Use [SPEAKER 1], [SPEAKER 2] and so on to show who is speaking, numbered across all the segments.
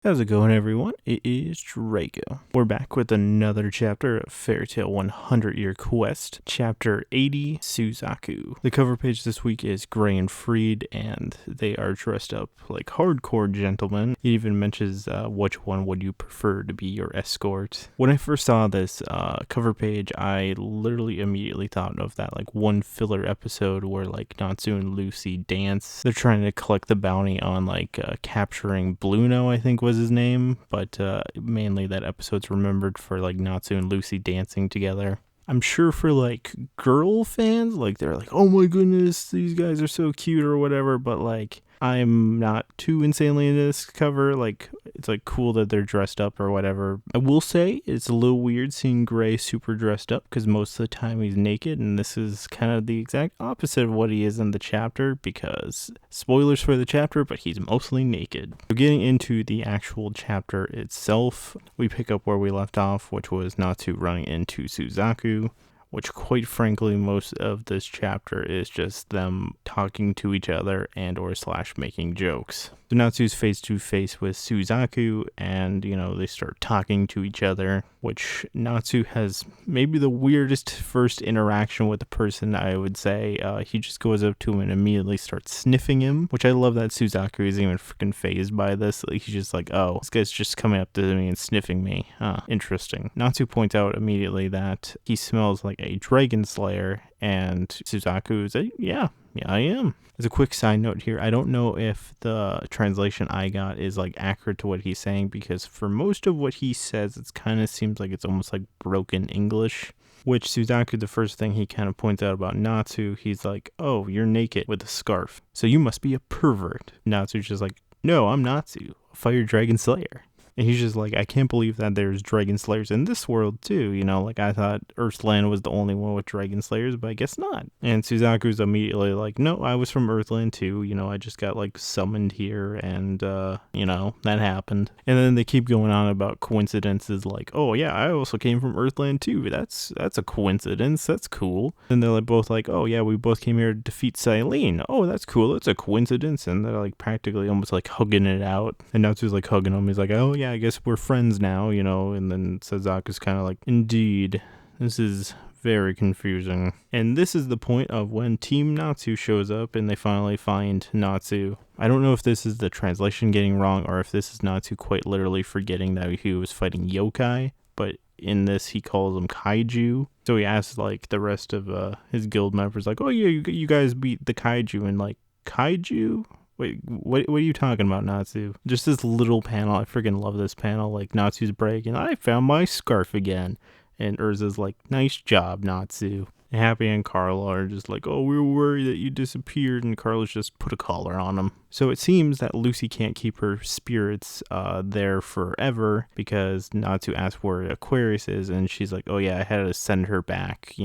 [SPEAKER 1] How's it going, everyone? It is Draco. We're back with another chapter of Fairy Tail 100 Year Quest, Chapter 80, Suzaku. The cover page this week is Gray and Freed, and they are dressed up like hardcore gentlemen. It even mentions which one would you prefer to be your escort. When I first saw this cover page, I literally immediately thought of that like one filler episode where like Natsu and Lucy dance. They're trying to collect the bounty on like capturing Bluno, I think was his name, but mainly that episode's remembered for like Natsu and Lucy dancing together. I'm sure for like girl fans, like they're like, oh my goodness, these guys are so cute or whatever, but like I'm not too insanely into this cover. Like it's like cool that they're dressed up or whatever. I will say it's a little weird seeing Gray super dressed up because most of the time he's naked, and this is kind of the exact opposite of what he is in the chapter because spoilers for the chapter, but he's mostly naked. So getting into the actual chapter itself, we pick up where we left off, which was Natsu running into Suzaku, which quite frankly most of this chapter is just them talking to each other and or slash making jokes. So Natsu's face to face with Suzaku, and they start talking to each other, which Natsu has maybe the weirdest first interaction with the person, I would say. He just goes up to him and immediately starts sniffing him, which I love that Suzaku isn't even freaking phased by this. Like, he's just like, oh, this guy's just coming up to me and sniffing me. Interesting. Natsu points out immediately that he smells like a dragon slayer, and Suzaku is like, yeah, I am. As a quick side note here, I don't know if the translation I got is like accurate to what he's saying, because for most of what he says, it kind of seems like it's almost like broken English. Which Suzaku, the first thing he kind of points out about Natsu, he's like, oh, you're naked with a scarf, so you must be a pervert. Natsu's just like, no, I'm Natsu, a fire dragon slayer. And he's just like, I can't believe that there's dragon slayers in this world too. Like I thought Earthland was the only one with dragon slayers, but I guess not. And Suzaku's immediately like, no, I was from Earthland too. I just got like summoned here and, that happened. And then they keep going on about coincidences like, oh yeah, I also came from Earthland too. That's a coincidence. That's cool. And they're like both like, oh yeah, we both came here to defeat Selene. Oh, that's cool. That's a coincidence. And they're like practically almost like hugging it out. And Natsu's like hugging him. He's like, oh yeah, I guess we're friends now, and then Suzaku's kind of like, indeed, this is very confusing. And this is the point of when Team Natsu shows up and they finally find Natsu. I don't know if this is the translation getting wrong or if this is Natsu quite literally forgetting that he was fighting yokai, but in this he calls them kaiju. So he asks like the rest of his guild members like, oh yeah, you guys beat the kaiju, and like, kaiju? Wait, what are you talking about, Natsu? Just this little panel. I freaking love this panel. Like, Natsu's breaking, I found my scarf again. And Urza's like, nice job, Natsu. And Happy and Carla are just like, oh, we were worried that you disappeared. And Carla's just put a collar on him. So it seems that Lucy can't keep her spirits there forever because Natsu asks where Aquarius is. And she's like, oh yeah, I had to send her back,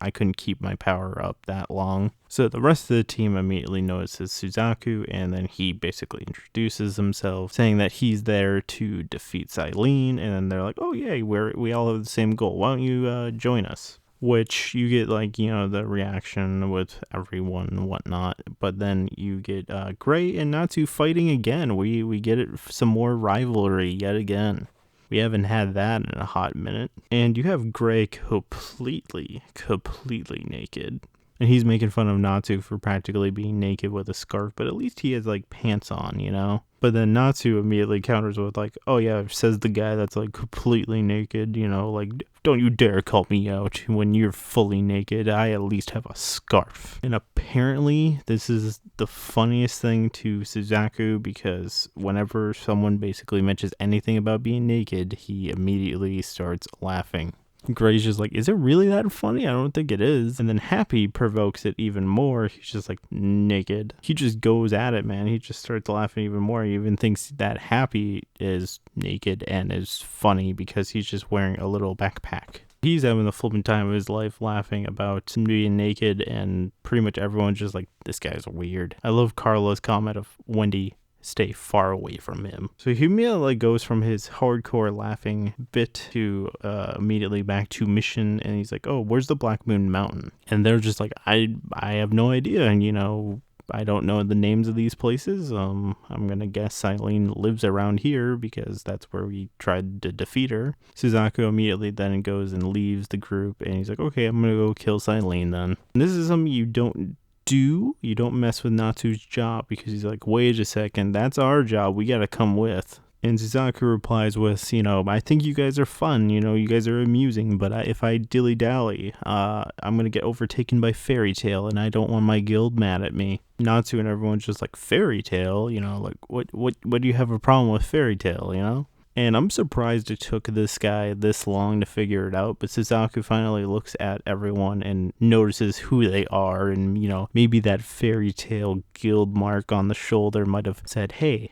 [SPEAKER 1] I couldn't keep my power up that long. So the rest of the team immediately notices Suzaku, and then he basically introduces himself, saying that he's there to defeat Selene, and then they're like, oh yeah, we all have the same goal. Why don't you join us? Which you get like, the reaction with everyone and whatnot. But then you get Gray and Natsu fighting again. We get some more rivalry yet again. We haven't had that in a hot minute. And you have Gray completely naked. And he's making fun of Natsu for practically being naked with a scarf, but at least he has like pants on, But then Natsu immediately counters with like, oh yeah, says the guy that's like completely naked, like, don't you dare call me out when you're fully naked. I at least have a scarf. And apparently this is the funniest thing to Suzaku, because whenever someone basically mentions anything about being naked, he immediately starts laughing. Gray's just like, is it really that funny? I don't think it is. And then Happy provokes it even more. He's just like, naked. He just goes at it, man. He just starts laughing even more. He even thinks that Happy is naked and is funny because he's just wearing a little backpack. He's having the flipping time of his life laughing about being naked, and pretty much everyone's just like, this guy's weird. I love Carla's comment of, Wendy, stay far away from him. So he immediately goes from his hardcore laughing bit to immediately back to mission, and he's like, oh, where's the Black Moon Mountain? And they're just like, I have no idea. And I don't know the names of these places. I'm gonna guess Selene lives around here because that's where we tried to defeat her. Suzaku immediately then goes and leaves the group, and he's like, okay, I'm gonna go kill Selene then. And this is something you don't do. You don't mess with Natsu's job, because he's like, wait a second, that's our job, we gotta come with. And Suzaku replies with, I think you guys are fun, you guys are amusing, but if I dilly-dally, I'm gonna get overtaken by Fairy Tail, and I don't want my guild mad at me. Natsu and everyone's just like, Fairy Tail? Like, what do you have a problem with Fairy Tail, And I'm surprised it took this guy this long to figure it out, but Suzaku finally looks at everyone and notices who they are, and, maybe that Fairy Tail guild mark on the shoulder might have said, hey,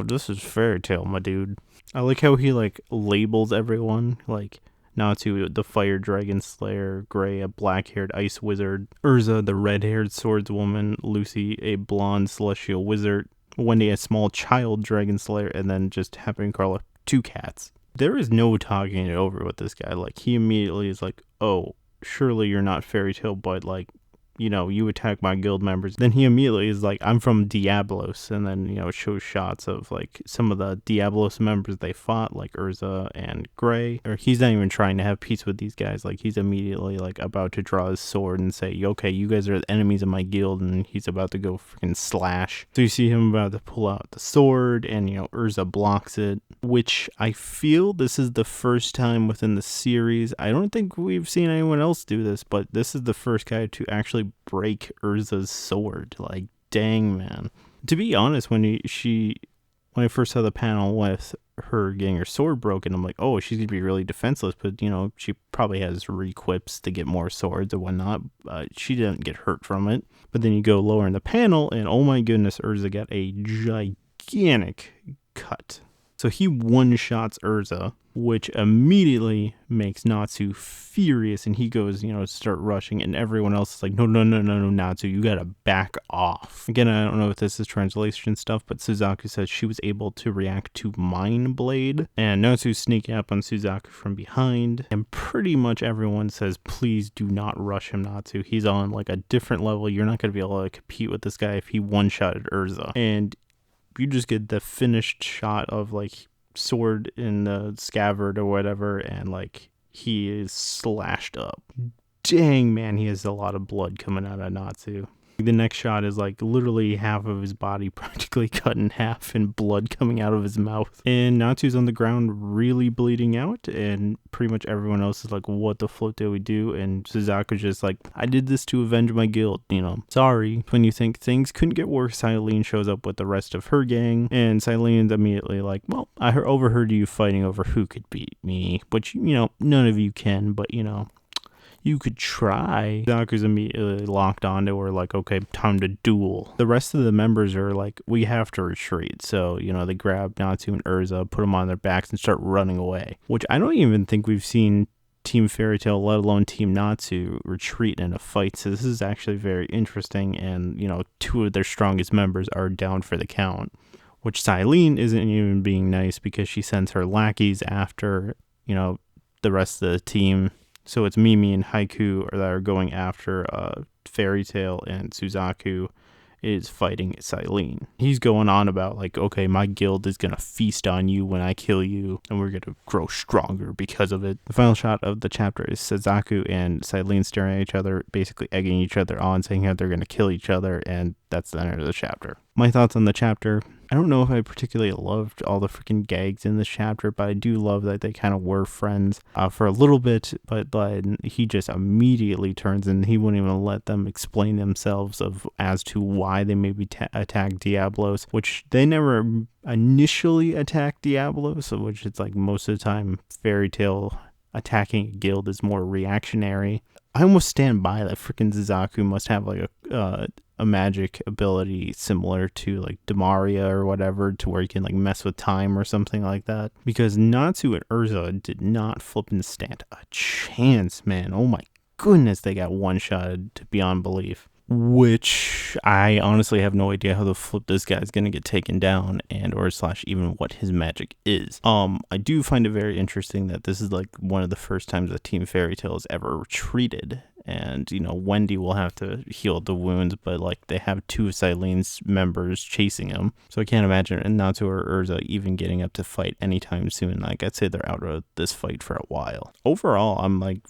[SPEAKER 1] this is Fairy Tail, my dude. I like how he, labels everyone, like, Natsu, the Fire Dragon Slayer, Gray, a black-haired ice wizard, Urza, the red-haired swordswoman, Lucy, a blonde celestial wizard, Wendy, a small child dragon slayer, and then just having Carla, 2 cats. There is no talking it over with this guy. Like, he immediately is like, oh, surely you're not Fairy Tail, but, you attack my guild members. Then he immediately is like, I'm from Diablos. And then, it shows shots of, some of the Diablos members they fought, like Urza and Gray. Or he's not even trying to have peace with these guys. Like, he's immediately, about to draw his sword and say, okay, you guys are the enemies of my guild. And he's about to go freaking slash. So you see him about to pull out the sword, and, Urza blocks it. Which I feel this is the first time within the series. I don't think we've seen anyone else do this, but this is the first guy to actually break Urza's sword. Like, dang, man. To be honest, when I first saw the panel with her getting her sword broken, I'm like, oh, she's gonna be really defenseless, but she probably has re-equips to get more swords or whatnot. She didn't get hurt from it. But then you go lower in the panel, and oh my goodness, Urza got a gigantic cut. So he one-shots Urza, which immediately makes Natsu furious, and he goes, start rushing, and everyone else is like, no, Natsu, you gotta back off. Again, I don't know if this is translation stuff, but Suzaku says she was able to react to Mind Blade, and Natsu's sneaking up on Suzaku from behind, and pretty much everyone says, please do not rush him, Natsu. He's on, a different level. You're not gonna be able to compete with this guy if he one-shotted Urza. And you just get the finished shot of sword in the scabbard or whatever, and he is slashed up. Dang, man, he has a lot of blood coming out of Natsu. The next shot is literally half of his body practically cut in half and blood coming out of his mouth. And Natsu's on the ground really bleeding out, and pretty much everyone else is like, what the flip did we do? And Suzaku's just like, I did this to avenge my guild, sorry. When you think things couldn't get worse, Selene shows up with the rest of her gang, and Selene's immediately like, well, I overheard you fighting over who could beat me, which, none of you can, but, you could try. Suzaku's immediately locked onto her, okay, time to duel. The rest of the members are like, we have to retreat. So, they grab Natsu and Urza, put them on their backs, and start running away. Which I don't even think we've seen Team Fairy Tail, let alone Team Natsu, retreat in a fight. So this is actually very interesting, and, 2 of their strongest members are down for the count. Which Selene isn't even being nice, because she sends her lackeys after, the rest of the team. So it's Mimi and Haiku that are going after Fairy Tail, and Suzaku is fighting Selene. He's going on about okay, my guild is gonna feast on you when I kill you, and we're gonna grow stronger because of it. The final shot of the chapter is Suzaku and Selene staring at each other, basically egging each other on, saying how they're gonna kill each other, and that's the end of the chapter. My thoughts on the chapter: I don't know if I particularly loved all the freaking gags in this chapter, but I do love that they kind of were friends for a little bit, but he just immediately turns and he wouldn't even let them explain themselves as to why they maybe attacked Diablos, which they never initially attacked Diablos, which it's most of the time Fairy Tail attacking a guild is more reactionary. I almost stand by that freaking Suzaku must have a magic ability similar to Demaria or whatever, to where you can mess with time or something like that, because Natsu and Urza did not flipping stand a chance, man. Oh my goodness, they got one-shotted to beyond belief, which I honestly have no idea how the flip this guy's gonna get taken down, and or / even what his magic is. I do find it very interesting that this is one of the first times that Team Fairy Tail has ever retreated, and Wendy will have to heal the wounds, but like they have two of Silene's members chasing him, so I can't imagine Natsu or Urza even getting up to fight anytime soon. Like I'd say they're out of this fight for a while. Overall, I'm like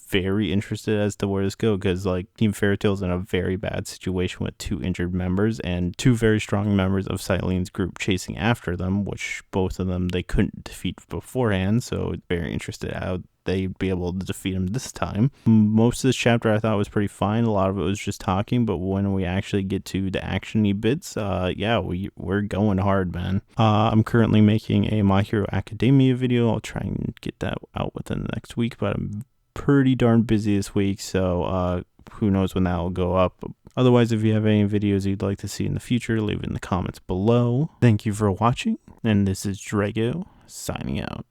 [SPEAKER 1] very interested as to where this goes, because like Team Fairytale's in a very bad situation with two injured members and two very strong members of Silene's group chasing after them, which both of them they couldn't defeat beforehand, so very interested how they'd be able to defeat him this time. Most of this chapter I thought was pretty fine. A lot of it was just talking, but when we actually get to the action-y bits, yeah, we're going hard, man. I'm currently making a My Hero Academia video. I'll try and get that out within the next week, but I'm pretty darn busy this week, so who knows when that will go up. Otherwise, if you have any videos you'd like to see in the future, leave it in the comments below. Thank you for watching, and this is Drago signing out.